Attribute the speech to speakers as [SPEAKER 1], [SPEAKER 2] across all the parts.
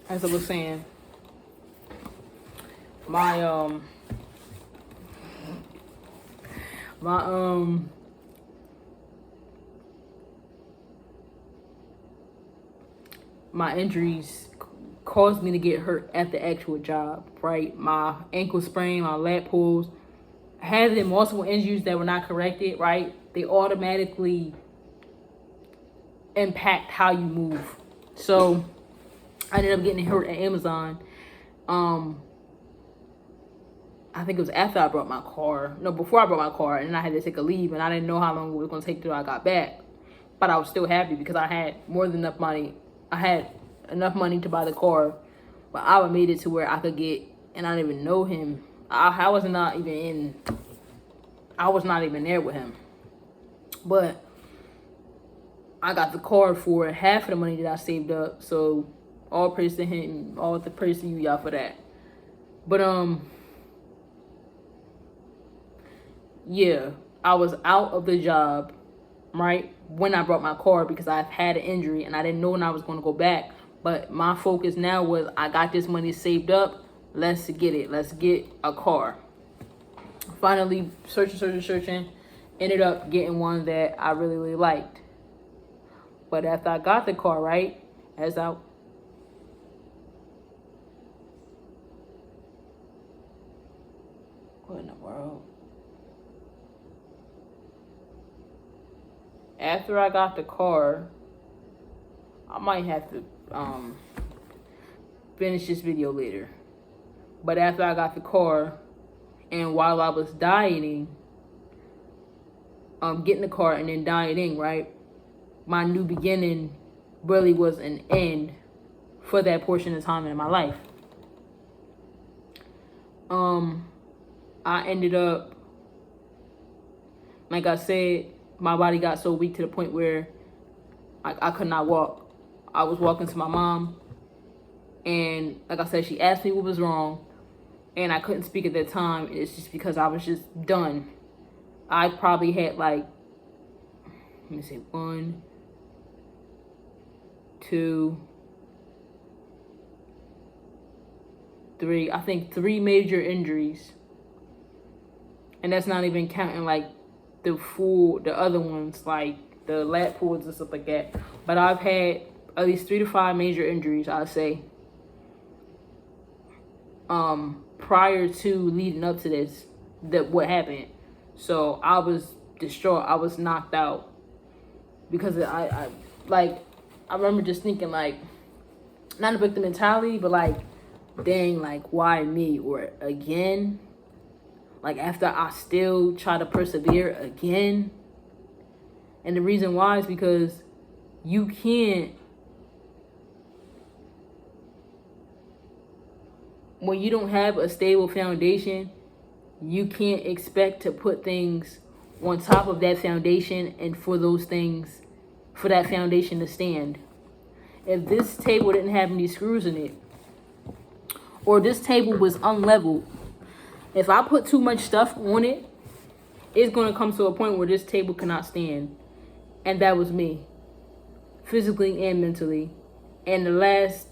[SPEAKER 1] as I was saying, my my my injuries caused me to get hurt at the actual job, right? My ankle sprain, my lat pulls, having multiple injuries that were not corrected, right? They automatically impact how you move. So I ended up getting hurt at Amazon. I think it was after I brought my car. No, before I brought my car, and I had to take a leave, and I didn't know how long it was going to take till I got back. But I was still happy because I had more than enough money. I had enough money to buy the car, but I made it to where I could get, and I didn't even know him. I was not even there with him. But I got the car for half of the money that I saved up. So all praise to him, all the praise to you, y'all, for that. But yeah, I was out of the job, right, when I brought my car because I've had an injury and I didn't know when I was going to go back. But my focus now was I got this money saved up. Let's get it. Let's get a car. Finally, searching. Ended up getting one that I really liked. But after I got the car, right, what in the world? After I got the car, I might have to finish this video later. But after I got the car, and while I was dieting, getting the car and then dieting, right, my new beginning really was an end for that portion of time in my life. I ended up, like I said, my body got so weak to the point where I could not walk. I was walking to my mom, and like I said, she asked me what was wrong, and I couldn't speak at that time. It's just because I was just done. I probably had like, let me see, 1, 2, 3, I think 3 major injuries. And that's not even counting like the other ones, like the lat pulls and stuff like that. But I've had at least 3 to 5 major injuries, I'd say, prior to leading up to this, what happened. So I was distraught. I was knocked out because I remember just thinking, like, not a victim mentality, but like, dang, like, why me? Or again, like, after I still try to persevere again. And the reason why is because you can't, when you don't have a stable foundation, you can't expect to put things on top of that foundation and for that foundation to stand. If this table didn't have any screws in it, or this table was unleveled, if I put too much stuff on it, it's going to come to a point where this table cannot stand. And that was me, physically and mentally. And the last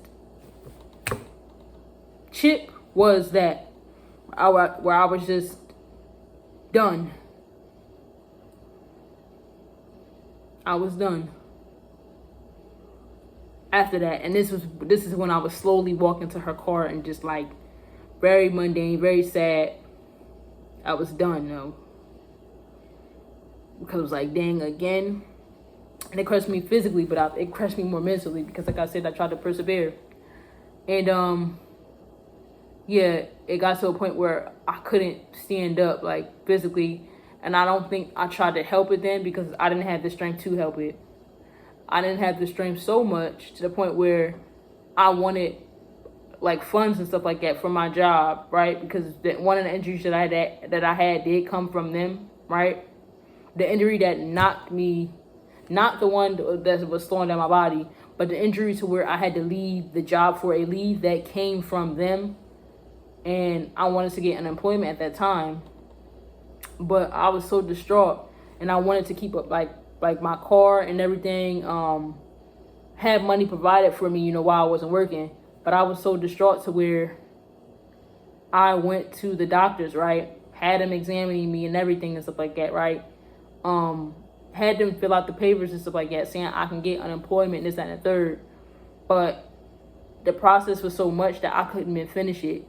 [SPEAKER 1] chip was that, where I was just done. I was done after that. And this is when I was slowly walking to her car and just like, very mundane, very sad. I was done though, because it was like, dang, again. And it crushed me physically, but it crushed me more mentally because, like I said, I tried to persevere. And yeah, it got to a point where I couldn't stand up, like, physically. And I don't think I tried to help it then because I didn't have the strength to help it. I didn't have the strength so much to the point where I wanted like funds and stuff like that for my job, right? Because one of the injuries that I had did come from them, right? The injury that knocked me, not the one that was slowing down my body, but the injury to where I had to leave the job for a leave, that came from them. And I wanted to get unemployment at that time, but I was so distraught, and I wanted to keep up like my car and everything, have money provided for me, while I wasn't working. But I was so distraught to where I went to the doctors, right? Had them examining me and everything and stuff like that, right? Had them fill out the papers and stuff like that, saying I can get unemployment, this, that, and the third. But the process was so much that I couldn't even finish it.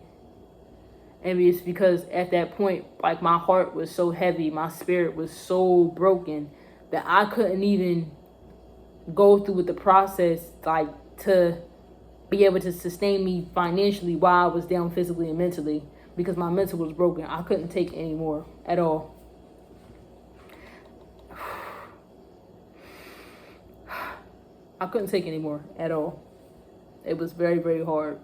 [SPEAKER 1] And it's because at that point, like, my heart was so heavy, my spirit was so broken that I couldn't even go through with the process, like, to be able to sustain me financially while I was down physically and mentally, because my mental was broken. I couldn't take it anymore at all. I couldn't take it anymore at all. It was very, very hard.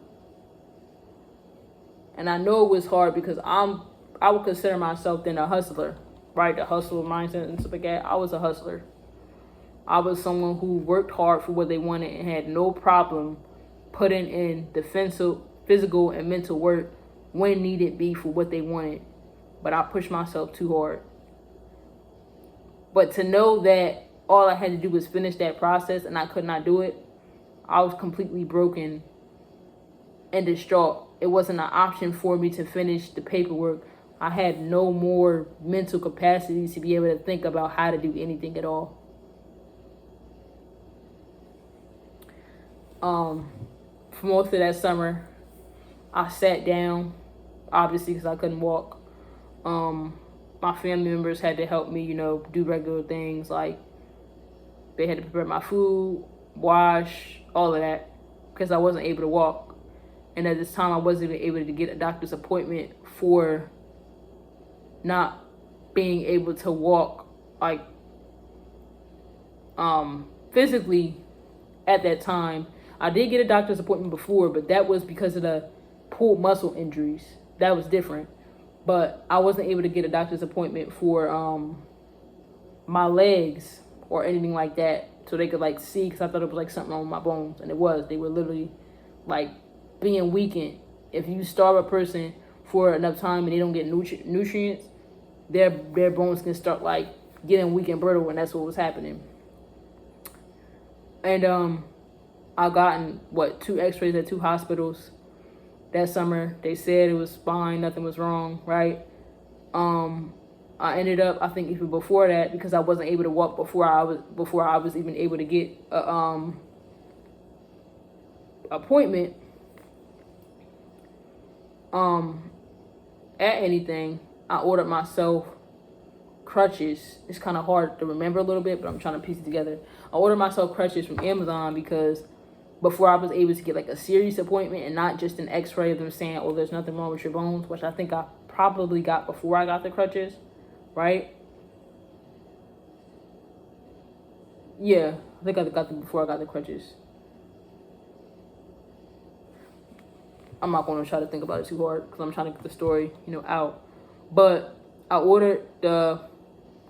[SPEAKER 1] And I know it was hard because I would consider myself then a hustler, right? The hustler mindset and stuff like that. I was a hustler. I was someone who worked hard for what they wanted and had no problem putting in the physical and mental work when needed be for what they wanted. But I pushed myself too hard. But to know that all I had to do was finish that process and I could not do it, I was completely broken and distraught. It wasn't an option for me to finish the paperwork. I had no more mental capacity to be able to think about how to do anything at all. For most of that summer, I sat down, obviously, because I couldn't walk. My family members had to help me, do regular things, like they had to prepare my food, wash, all of that, because I wasn't able to walk. And at this time, I wasn't even able to get a doctor's appointment for not being able to walk, like, physically at that time. I did get a doctor's appointment before, but that was because of the pulled muscle injuries. That was different. But I wasn't able to get a doctor's appointment for my legs or anything like that, so they could, like, see, because I thought it was, like, something wrong with my bones. And it was. They were literally, like, being weakened. If you starve a person for enough time and they don't get nutrients, their bones can start, like, getting weak and brittle, and that's what was happening. And I gotten 2 x-rays at 2 hospitals that summer. They said it was fine, nothing was wrong, right? I ended up, I think even before that, because I wasn't able to walk before I was even able to get a appointment at anything, I ordered myself crutches. It's kind of hard to remember a little bit, but I'm trying to piece it together. I ordered myself crutches from Amazon because before I was able to get, like, a serious appointment and not just an x-ray of them saying, oh, there's nothing wrong with your bones, which I think I probably got before I got the crutches, right? Yeah, I think I got them before I got the crutches. I'm not going to try to think about it too hard because I'm trying to get the story, out. But I ordered the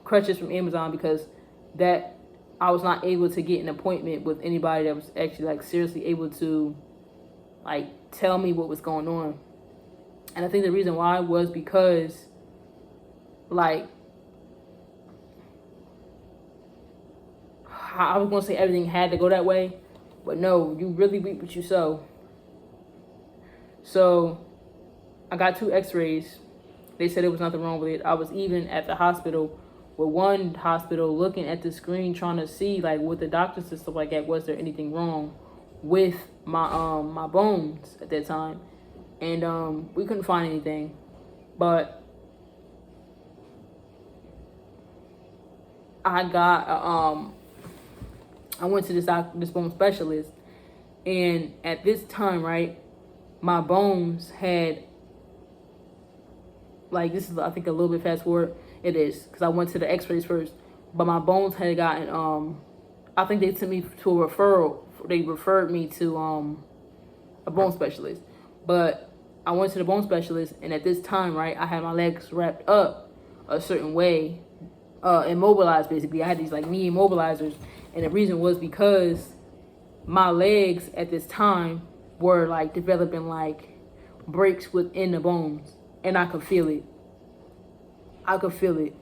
[SPEAKER 1] crutches from Amazon because that I was not able to get an appointment with anybody that was actually, like, seriously able to, like, tell me what was going on. And I think the reason why was because, like, I was going to say everything had to go that way, but no, you really reap what you sow. So I got 2 x-rays. They said there was nothing wrong with it. I was even at the hospital, with one hospital, looking at the screen trying to see, like, with the doctors and stuff like that, was there anything wrong with my my bones at that time. And we couldn't find anything. But I went to this bone specialist, and at this time, right, my bones had, like, this is, I think, a little bit fast forward. It is, because I went to the x-rays first, but my bones had gotten, I think they sent me to a referral. They referred me to a bone specialist. But I went to the bone specialist, and at this time, right, I had my legs wrapped up a certain way, immobilized, basically. I had these, like, knee immobilizers, and the reason was because my legs at this time were, like, developing, like, breaks within the bones, and I could feel it. I could feel it.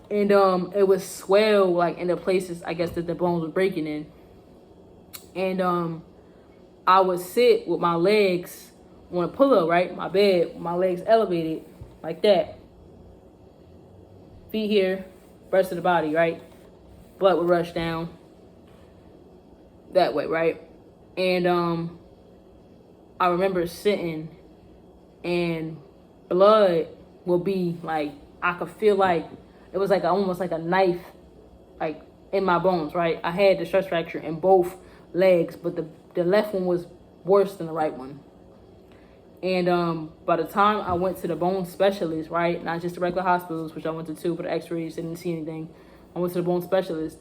[SPEAKER 1] And it would swell, like, in the places, I guess, that the bones were breaking in. And I would sit with my legs on a pillow, right? My bed, my legs elevated like that. Feet here, rest of the body, right? Blood would rush down that way, right? And I remember sitting, and blood will be like, I could feel like it was like almost like a knife, like in my bones, right? I had the stress fracture in both legs, but the left one was worse than the right one. And by the time I went to the bone specialist, right, not just the regular hospitals, which I went to two, but the x-rays didn't see anything. I went to the bone specialist.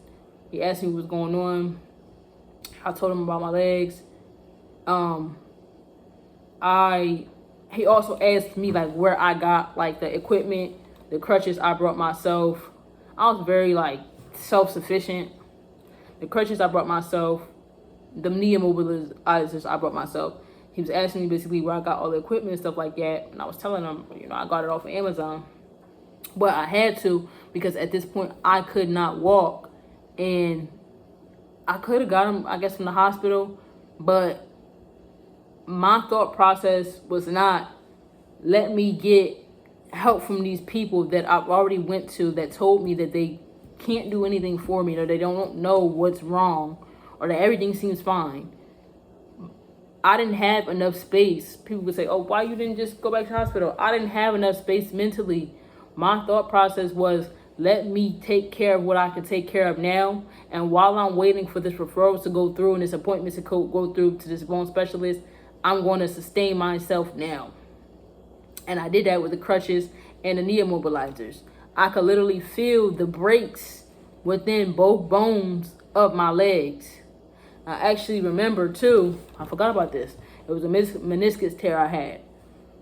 [SPEAKER 1] He asked me what was going on. I told him about my legs. He also asked me like where I got like the equipment, the crutches I brought myself. I was very like self-sufficient. The crutches I brought myself, the knee immobilizers I brought myself. He was asking me basically where I got all the equipment and stuff like that. And I was telling him, I got it off of Amazon. But I had to, because at this point I could not walk. And I could have got him, I guess, from the hospital. But my thought process was not, let me get help from these people that I've already went to that told me that they can't do anything for me, or they don't know what's wrong, or that everything seems fine. I didn't have enough space. People would say, oh, why you didn't just go back to the hospital? I didn't have enough space mentally. My thought process was, let me take care of what I can take care of now. And while I'm waiting for this referral to go through and this appointment to go through to this bone specialist, I'm going to sustain myself now. And I did that with the crutches and the knee immobilizers. I could literally feel the breaks within both bones of my legs. I actually remember too, I forgot about this. It was a meniscus tear I had.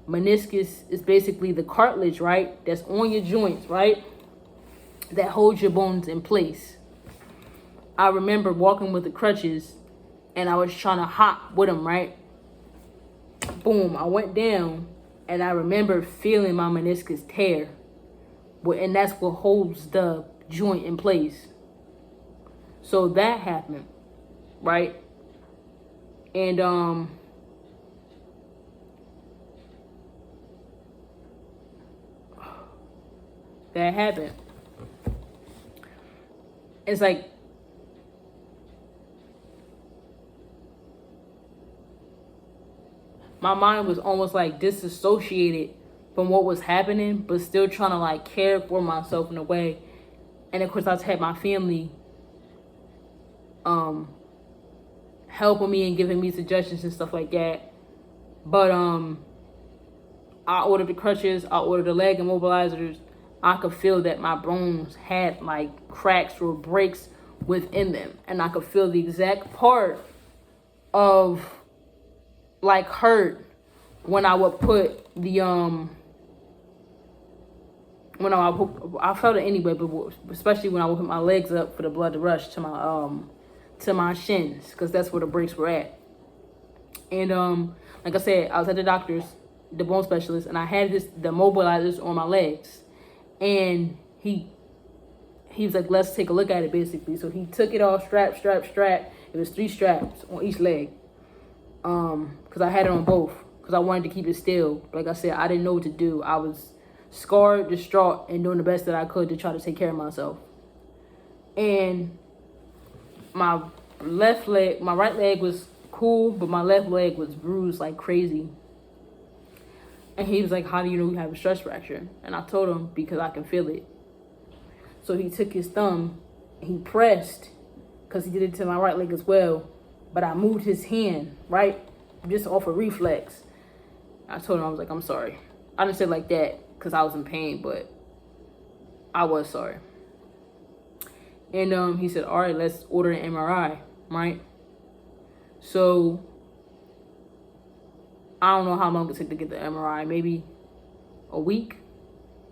[SPEAKER 1] Meniscus is basically the cartilage, right? That's on your joints, right? That holds your bones in place. I remember walking with the crutches and I was trying to hop with them, right? Boom, I went down and I remember feeling my meniscus tear. And that's what holds the joint in place. So that happened, right? And that happened. It's like my mind was almost like disassociated from what was happening, but still trying to like care for myself in a way. And of course I had my family helping me and giving me suggestions and stuff like that. But I ordered the crutches, I ordered the leg immobilizers. I could feel that my bones had like cracks or breaks within them, and I could feel the exact part of like hurt when I would put the I felt it anyway, but especially when I would put my legs up for the blood to rush to my shins, because that's where the breaks were at. And like I said, I was at the doctor's, the bone specialist, and I had the mobilizers on my legs, and he was like, let's take a look at it, basically. So he took it all strap. It was 3 straps on each leg, because I had it on both, because I wanted to keep it still. Like I said, I didn't know what to do. I was scarred, distraught, and doing the best that I could to try to take care of myself. And my right leg was cool, but my left leg was bruised like crazy. And he was like, how do you know you have a stress fracture? And I told him, because I can feel it. So he took his thumb, he pressed, because he did it to my right leg as well. But I moved his hand, right? Just off a reflex. I told him, I was like, I'm sorry. I didn't say it like that because I was in pain, but I was sorry. And he said, all right, let's order an MRI, right? So I don't know how long it took to get the MRI. Maybe a week,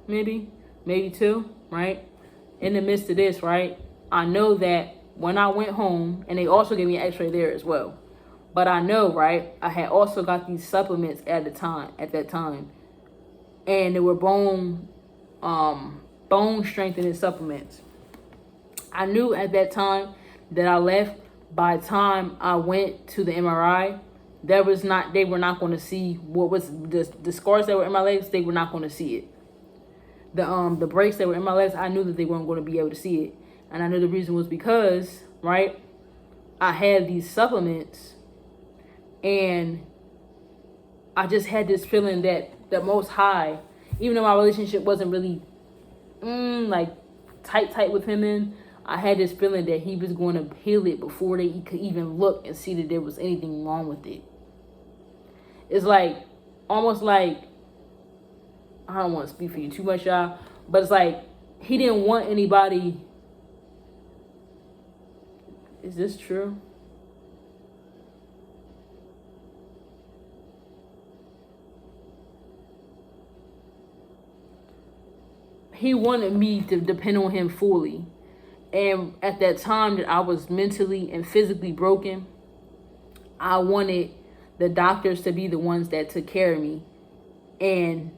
[SPEAKER 1] maybe 2, right? In the midst of this, right, I know that when I went home, and they also gave me an x-ray there as well. But I know, right, I had also got these supplements at that time. And they were bone strengthening supplements. I knew at that time that I left, by the time I went to the MRI, they were not going to see what was the scars that were in my legs. They were not going to see it. The breaks that were in my legs, I knew that they weren't going to be able to see it. And I knew the reason was because, right, I had these supplements, and I just had this feeling that the Most High, even though my relationship wasn't really like tight with him, I had this feeling that he was going to heal it before they could even look and see that there was anything wrong with it. It's like, almost like, I don't want to speak for you too much, y'all, but it's like he didn't want anybody. Is this true? He wanted me to depend on him fully. And at that time that I was mentally and physically broken, I wanted the doctors to be the ones that took care of me. And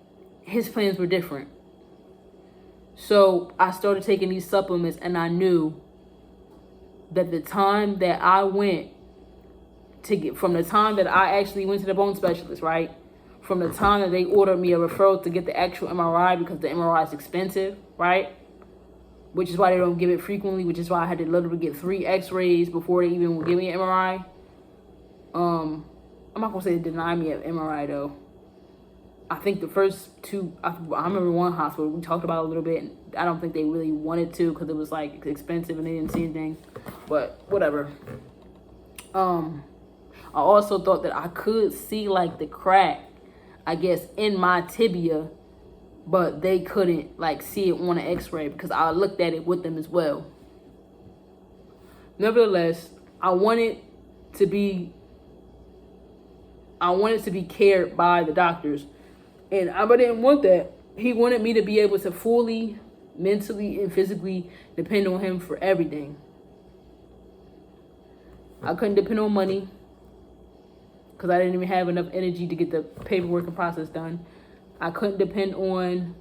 [SPEAKER 1] his plans were different. So I started taking these supplements, and I knew that the time that I went to get, from the time that I actually went to the bone specialist, right? From the time that they ordered me a referral to get the actual MRI, because the MRI is expensive, right? Which is why they don't give it frequently, which is why I had to literally get 3 x-rays before they even would give me an MRI. I'm not going to say they denied me an MRI, though. I think the first 2, I remember one hospital, we talked about it a little bit, and I don't think they really wanted to because it was, like, expensive and they didn't see anything. But whatever. I also thought that I could see, like, the crack, I guess, in my tibia, but they couldn't, like, see it on an x-ray because I looked at it with them as well. Nevertheless, I wanted to be cared by the doctors, and I didn't want that. He wanted me to be able to fully, mentally, and physically depend on him for everything. I couldn't depend on money because I didn't even have enough energy to get the paperwork and process done. I couldn't depend on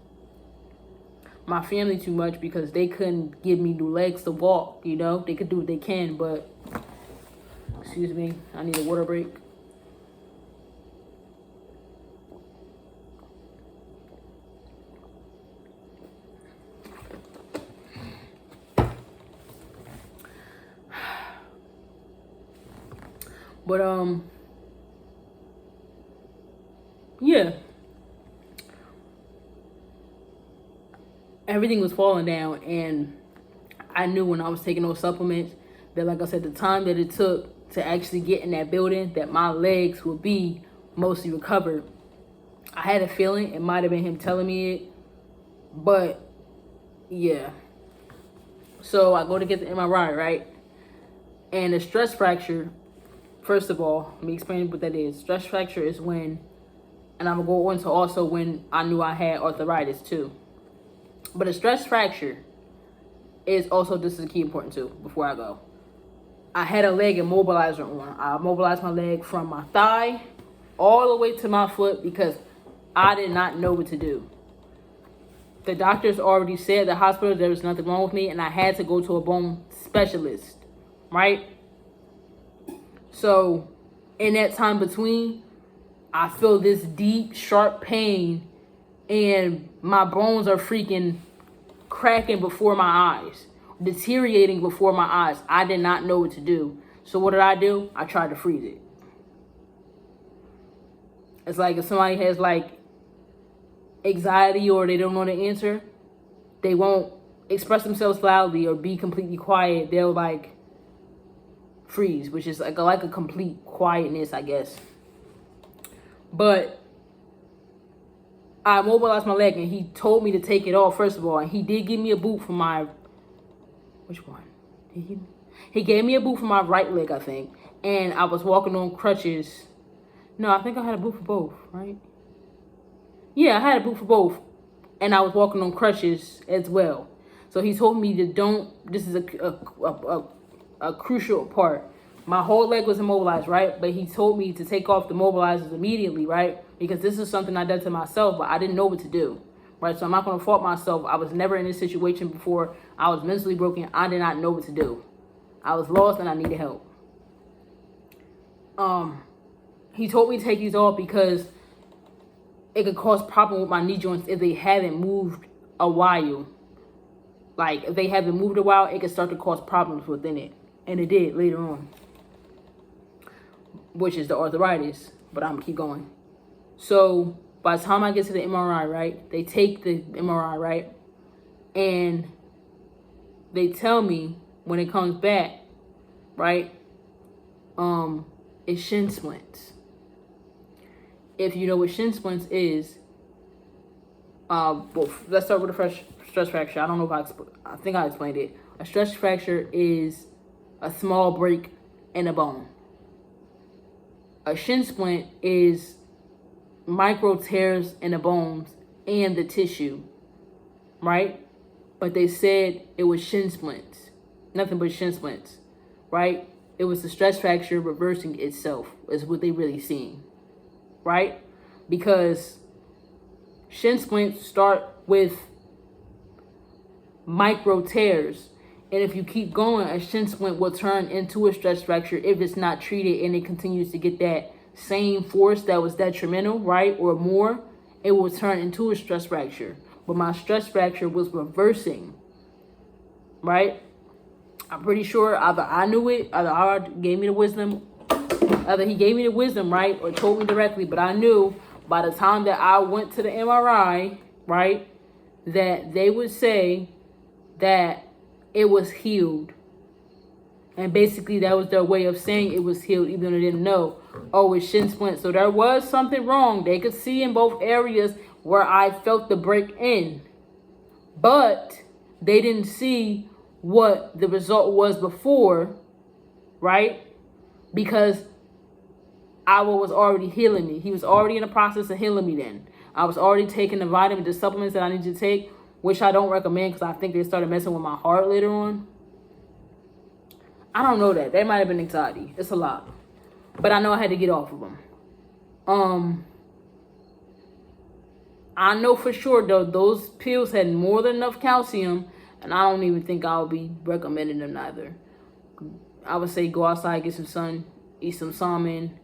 [SPEAKER 1] my family too much because they couldn't give me new legs to walk, you know? They could do what they can, but, excuse me, I need a water break. But, yeah. Everything was falling down, and I knew when I was taking those supplements that, like I said, the time that it took to actually get in that building, that my legs would be mostly recovered. I had a feeling it might have been him telling me it, but yeah. So I go to get the MRI, right? And the stress fracture, first of all, let me explain what that is. Stress fracture is when, and I'm going to go into also when I knew I had arthritis too. But a stress fracture is also, this is key important too, before I go. I had a leg immobilizer on. I immobilized my leg from my thigh all the way to my foot because I did not know what to do. The doctors already said at the hospital there was nothing wrong with me, and I had to go to a bone specialist, right? So in that time between, I feel this deep, sharp pain, and my bones are freaking cracking before my eyes, deteriorating before my eyes. I did not know what to do. So what did? I tried to freeze it. It's like if somebody has like anxiety or they don't know the answer, they won't express themselves loudly or be completely quiet. They'll like freeze, which is like a complete quietness, I guess. But I immobilized my leg, and he told me to take it off, first of all. And he did give me a boot for my... Which one? He gave me a boot for my right leg, I think. And I was walking on crutches. No, I think I had a boot for both, right? Yeah, I had a boot for both. And I was walking on crutches as well. So he told me to don't... This is a crucial part. My whole leg was immobilized, right? But he told me to take off the mobilizers immediately, right? Because this is something I did to myself, but I didn't know what to do, right? So I'm not going to fault myself. I was never in this situation before. I was mentally broken. I did not know what to do. I was lost and I needed help. he told me to take these off because it could cause problem with my knee joints if they haven't moved a while. Like, if they haven't moved a while, it could start to cause problems within it. And it did later on, which is the arthritis. But I'm going to keep going. So, by the time I get to the MRI, right, they take the MRI, right, and they tell me when it comes back, right, it's shin splints. If you know what shin splints is, well, let's start with a stress fracture. I don't know if I think I explained it. A stress fracture is a small break in a bone. A shin splint is micro tears in the bones and the tissue, right? But they said it was shin splints, nothing but shin splints, right? It was the stress fracture reversing itself is what they really seen, right? Because shin splints start with micro tears, and if you keep going, a shin splint will turn into a stress fracture if it's not treated and it continues to get that same force that was detrimental, right, or more. It will turn into a stress fracture. But my stress fracture was reversing, right? I'm pretty sure either I knew it, either Allah gave me the wisdom, either he gave me the wisdom, right, or told me directly, but I knew by the time that I went to the MRI, right, that they would say that it was healed. And basically that was their way of saying it was healed, even though they didn't know, oh, it's shin splint. So there was something wrong. They could see in both areas where I felt the break in. But they didn't see what the result was before, right? Because Allah was already healing me. He was already in the process of healing me then. I was already taking the vitamins, the supplements that I need to take, which I don't recommend because I think they started messing with my heart later on. I don't know that. That might have been anxiety. It's a lot. But I know I had to get off of them. I know for sure, though, those pills had more than enough calcium, and I don't even think I'll be recommending them neither. I would say go outside, get some sun, eat some salmon,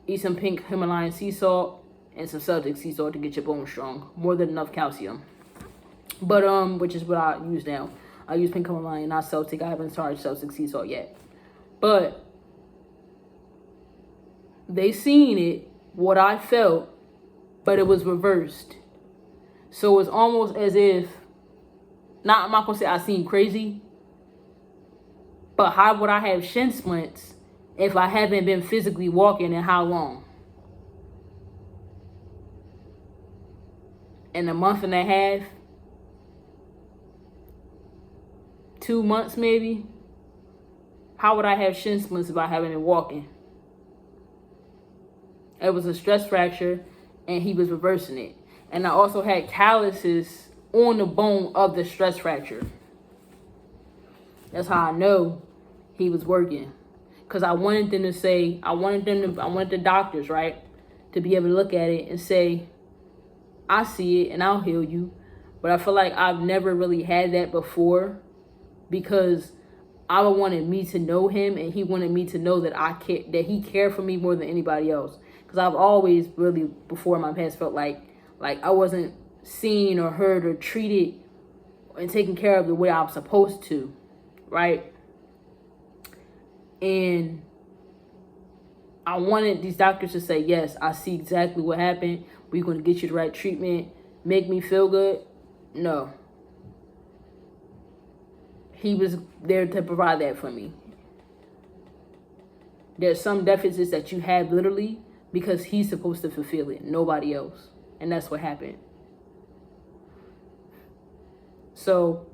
[SPEAKER 1] eat some pink Himalayan sea salt, and some Celtic sea salt to get your bones strong. More than enough calcium. But, which is what I use now. I use pink Himalayan, not Celtic. I haven't started Celtic sea salt yet. But they seen it, what I felt, but it was reversed. So it's almost as if, I'm not going to say I seem crazy, but how would I have shin splints if I haven't been physically walking in how long? In a month and a half? 2 months maybe? How would I have shin splints if I haven't been walking? It was a stress fracture and he was reversing it. And I also had calluses on the bone of the stress fracture. That's how I know he was working. Because I wanted them to say, I wanted the doctors, right, to be able to look at it and say, I see it and I'll heal you. But I feel like I've never really had that before, because Allah wanted me to know him and he wanted me to know that that he cared for me more than anybody else. Because I've always really, before in my past, felt like I wasn't seen or heard or treated and taken care of the way I'm supposed to, right? And I wanted these doctors to say, yes, I see exactly what happened. We're going to get you the right treatment. Make me feel good. No. He was there to provide that for me. There's some deficits that you have literally because he's supposed to fulfill it, nobody else. And that's what happened. So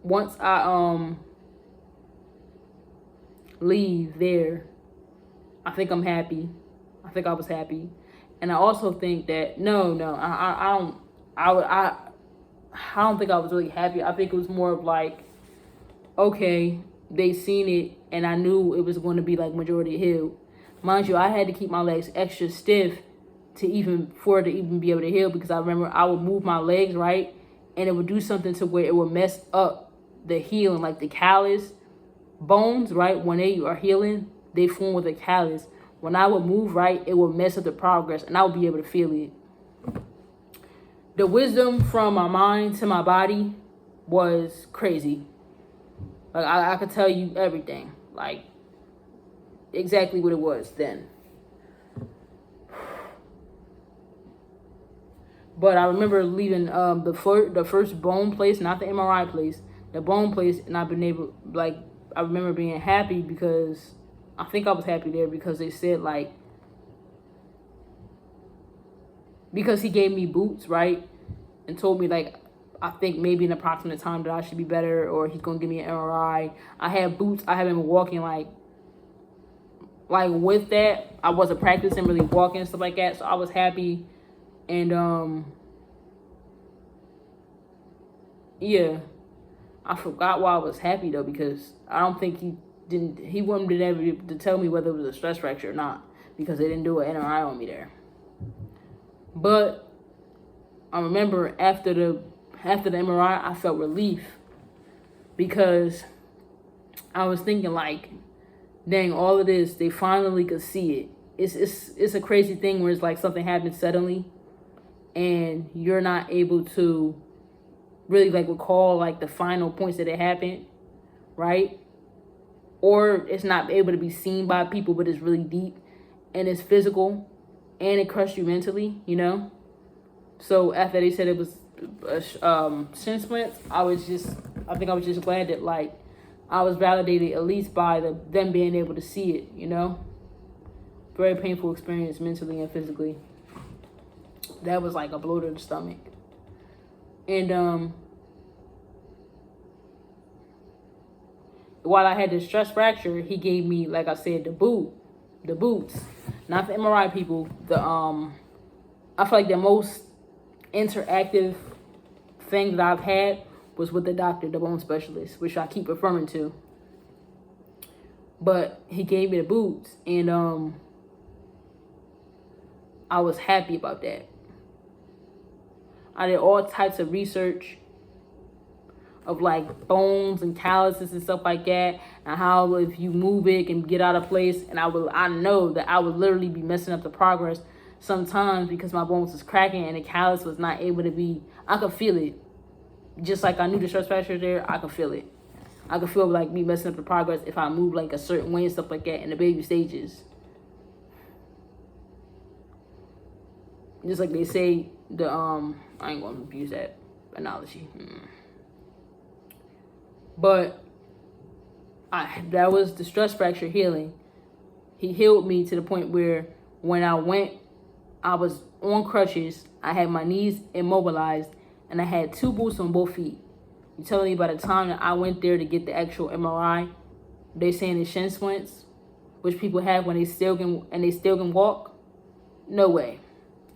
[SPEAKER 1] once I leave there, I think I'm happy. I think I was happy. And I also think that I don't think I was really happy. I think it was more of like, okay, they seen it and I knew it was going to be like majority healed. Mind you, I had to keep my legs extra stiff for it to even be able to heal, because I remember I would move my legs, right, and it would do something to where it would mess up the healing, like the callus bones, right, when they are healing, they form with a callus. when I would move right, it would mess up the progress, and I would be able to feel it. The wisdom from my mind to my body was crazy. Like, I could tell you everything, like exactly what it was then. But I remember leaving the first bone place, not the MRI place, the bone place, and I've been able, like, I remember being happy because I think I was happy there because they said, like, because he gave me boots, right, and told me, like, I think maybe an approximate time that I should be better, or he's gonna give me an MRI. I had boots. I haven't been walking like with that. I wasn't practicing really walking and stuff like that, so I was happy. And yeah, I forgot why I was happy though, because I don't think he wouldn't be able to tell me whether it was a stress fracture or not, because they didn't do an MRI on me there. But I remember after the MRI, I felt relief, because I was thinking, like, dang, all of this, they finally could see it. It's a crazy thing where it's like something happens suddenly and you're not able to really, like, recall, like, the final points that it happened, right? Or it's not able to be seen by people, but it's really deep and it's physical and it crushed you mentally, you know? So after they said it was shin splints, I think I was just glad that, like, I was validated at least by them being able to see it, you know? Very painful experience mentally and physically. That was like a blow to the stomach. And while I had the stress fracture, he gave me, like I said, the boots, not the MRI people. I feel like the most interactive thing that I've had was with the doctor, the bone specialist, which I keep referring to. But he gave me the boots, and I was happy about that. I did all types of research of, like, bones and calluses and stuff like that, and how if you move it can get out of place. And I know that I would literally be messing up the progress sometimes because my bones was cracking and the callus was not able to be. I could feel it, just like I knew the stress fracture there. I could feel it. I could feel, like, me messing up the progress if I move, like, a certain way and stuff like that in the baby stages. Just like they say, I ain't gonna use that analogy. But that was the stress fracture healing. He healed me to the point where when I went, I was on crutches. I had my knees immobilized, and I had 2 boots on both feet. You telling me by the time that I went there to get the actual MRI, they saying it's shin splints, which people have when they still can walk? No way.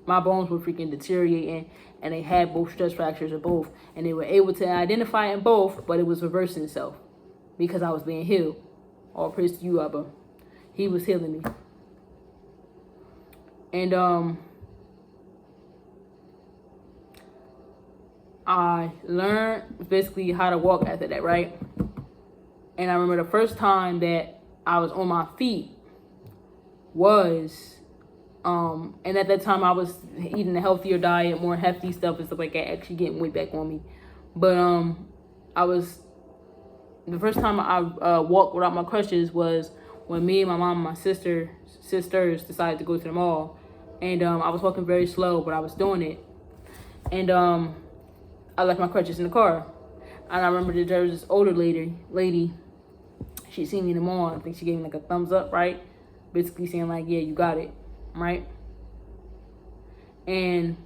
[SPEAKER 1] My bones were freaking deteriorating, and they had both stress fractures in both, and they were able to identify in both, but it was reversing itself because I was being healed. All praise to you, Abba. He was healing me. And I learned basically how to walk after that, right? And I remember the first time that I was on my feet was and at that time I was eating a healthier diet, more hefty stuff and stuff like that, actually getting weight back on me. But the first time I walked without my crutches was when me and my mom and my sisters decided to go to the mall. And I was walking very slow, but I was doing it. And I left my crutches in the car. And I remember that there was this older lady, she seen me in the mall. I think she gave me, like, a thumbs up, right? Basically saying, like, yeah, you got it, right? And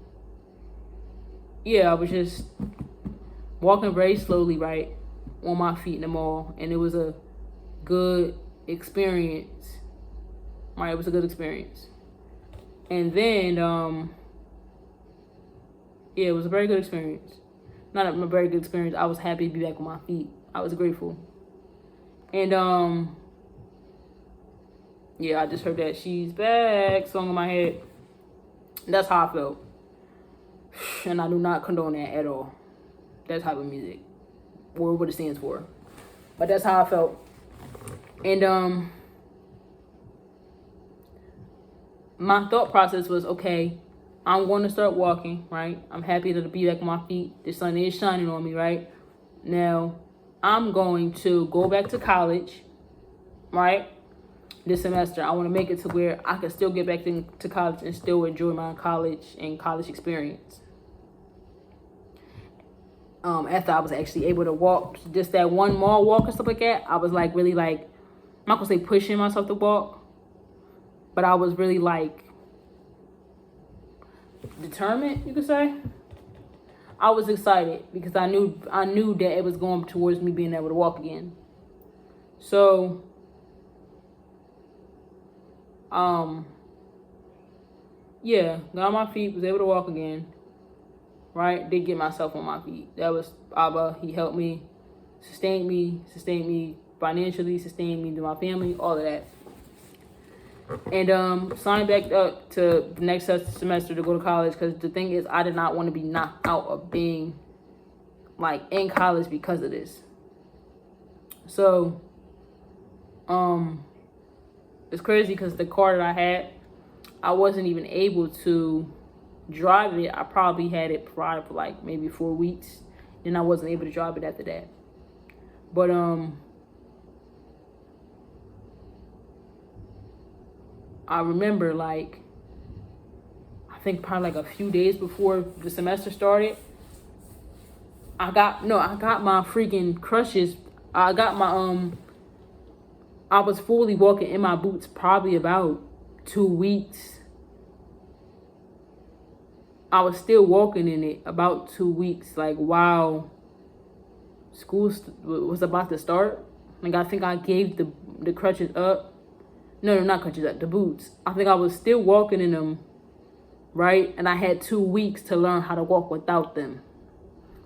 [SPEAKER 1] yeah, I was just walking very slowly, right, on my feet in the mall. And it was a good experience, right? It was a good experience. And then, yeah, it was a very good experience. Not a very good experience. I was happy to be back on my feet. I was grateful. And, yeah, I just heard that She's Back song in my head. That's how I felt. And I do not condone that at all. That type of music. Or what it stands for. But that's how I felt. And, my thought process was, okay, I'm going to start walking, right? I'm happy to be back on my feet. The sun is shining on me, right? Now, I'm going to go back to college, right? This semester, I want to make it to where I can still get back to college and still enjoy my college and college experience. After I was actually able to walk, just that one more walk and stuff like that, I was like really like, I'm not gonna say pushing myself to walk, but I was really like determined, you could say. I was excited because I knew that it was going towards me being able to walk again. So, yeah, got on my feet, was able to walk again. Right? Did get myself on my feet. That was Abba. He helped me, sustained me financially, sustained me to my family, all of that. And signed back up to the next semester to go to college, because the thing is, I did not want to be knocked out of being like in college because of this. So it's crazy because the car that I had, I wasn't even able to drive it. I probably had it for like maybe 4 weeks, and I wasn't able to drive it after that. But I remember, like, I think probably like a few days before the semester started, I got my freaking crutches. I got my I was fully walking in my boots probably about 2 weeks. I was still walking in it about 2 weeks, like while school was about to start. Like, I think I gave the crutches up. No, not crutches up, the boots. I think I was still walking in them, right? And I had 2 weeks to learn how to walk without them,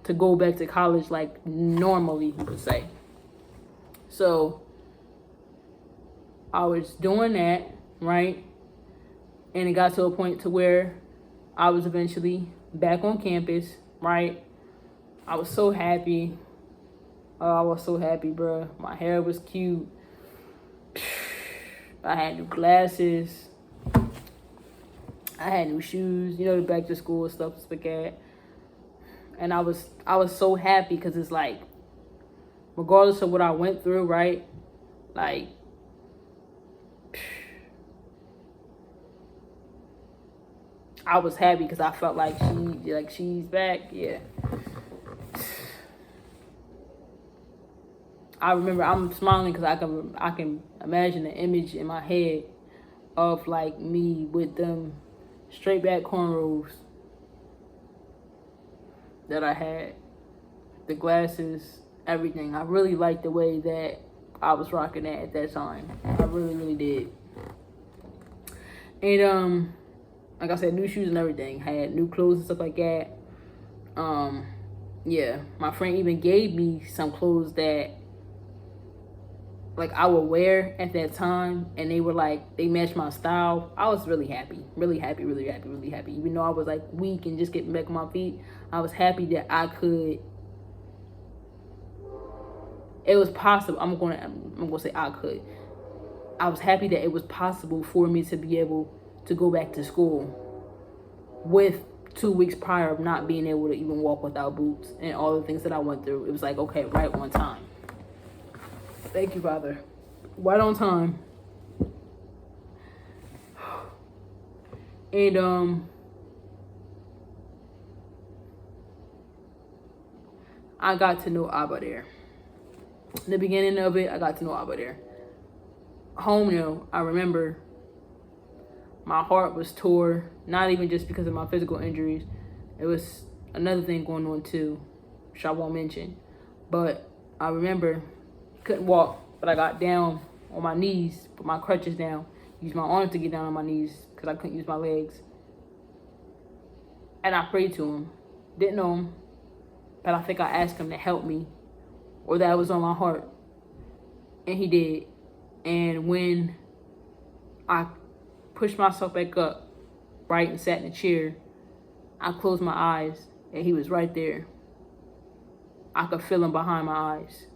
[SPEAKER 1] to go back to college like normally, you would say. So I was doing that, right? And it got to a point to where I was eventually back on campus, right? I was so happy. Oh, I was so happy, bro. My hair was cute. I had new glasses. I had new shoes, the back to school stuff like that. And I was so happy because it's like, regardless of what I went through, right? Like, I was happy because I felt like she's back. Yeah. I remember I'm smiling because I can imagine the image in my head of like me with them straight back cornrows that I had, the glasses, everything. I really liked the way that I was rocking that at that time. I really, really did. And like I said, new shoes and everything. I had new clothes and stuff like that. Yeah, my friend even gave me some clothes that like I would wear at that time, and they were like, they matched my style. I was really happy, really happy, really happy, really happy. Even though I was like weak and just getting back on my feet, I was happy that I could. It was possible. I'm gonna say I could. I was happy that it was possible for me to be able to go back to school with 2 weeks prior of not being able to even walk without boots and all the things that I went through. It was like, okay, right on time. Thank you, Father. Right on time. And I got to know Abba there. In the beginning of it, I got to know Abba there. Home though, I remember my heart was tore, not even just because of my physical injuries. It was another thing going on too, which I won't mention. But I remember couldn't walk, but I got down on my knees, put my crutches down, used my arms to get down on my knees because I couldn't use my legs. And I prayed to him. Didn't know him, but I think I asked him to help me, or that was on my heart. And he did. And when I pushed myself back up, right, and sat in a chair, I closed my eyes, and he was right there. I could feel him behind my eyes.